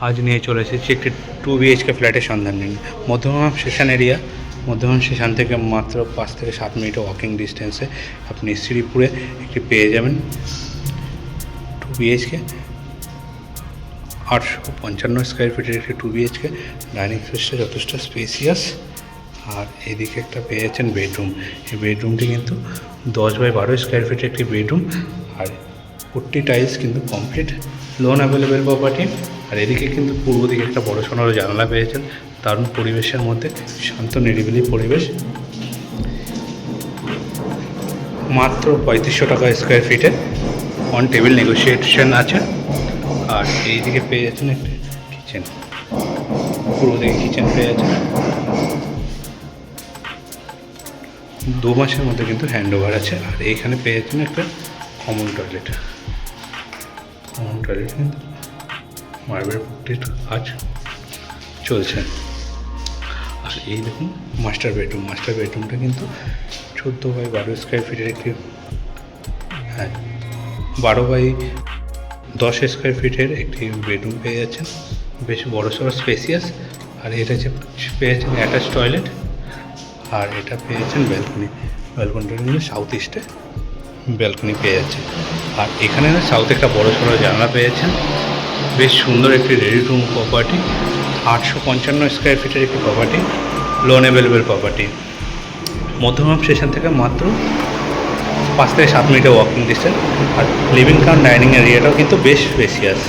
আজ নিয়ে চলে এসেছি একটি 2 BHK ফ্ল্যাটের সন্ধান নিন। Madhyamgram station area, Madhyamgram station থেকে মাত্র 5 থেকে 7 মিনিটের ওয়াকিং ডিস্টেন্সে আপনি শ্রীপুরে একটি পেয়ে যাবেন 2 BHK 855 স্কোয়ার ফিটের একটি 2 BHK। ডাইনিং স্পেসটা যথেষ্ট স্পেসিয়াস। আর এদিকে একটা পেয়ে যাচ্ছেন বেডরুম। এই বেডরুমটি কিন্তু 10x12 স্কোয়ার ফিটের একটি বেডরুম। আর পুট্টি টাইলস কিন্তু কমপ্লিট, লোন অ্যাভেলেবেল প্রপার্টি। আর এদিকে কিন্তু পূর্ব দিকে একটা বড় সড়ো জানালা পেয়েছেন, দারুণ পরিবেশের মধ্যে, শান্ত নিরিবিলি পরিবেশ। মাত্র 3500 টাকা স্কোয়ার ফিটে, অন টেবিল নেগোসিয়েশন আছে। আর এইদিকে পেয়ে যাচ্ছেন একটা কিচেন, পূর্ব দিকে কিচেন পেয়ে যাচ্ছেন। 2 মাসের মধ্যে কিন্তু হ্যান্ড ওভার আছে। আর এইখানে পেয়ে যাচ্ছেন একটা কমন টয়লেট। কিন্তু মার্বেল পুট্টির কাজ চলছে। আর এই দেখুন মাস্টার বেডরুম। মাস্টার বেডরুমটা কিন্তু 14x12 স্কোয়ার ফিটের একটি, 12x10 স্কোয়ার ফিটের একটি বেডরুম পেয়ে যাচ্ছেন, বেশ বড় সড়ো স্পেসিয়াস। আর এটা যে পেয়েছেন অ্যাটাচ টয়লেট। আর এটা পেয়েছেন ব্যালকনি। ব্যালকনিটা কিন্তু সাউথ ইস্টে ব্যালকনি পেয়ে যাচ্ছে। আর এখানে সাউথে একটা বড় সড়ো জানলা পেয়েছেন। বেশ সুন্দর একটি ready to move property, 855 square ফিটের একটি property, loan available property. Madhyamgram station থেকে মাত্র 5 থেকে 7 মিনিটের ওয়াকিং ডিস্টেন্স। আর লিভিং কাম ডাইনিং এরিয়াটাও কিন্তু বেশ স্পেসিয়াস।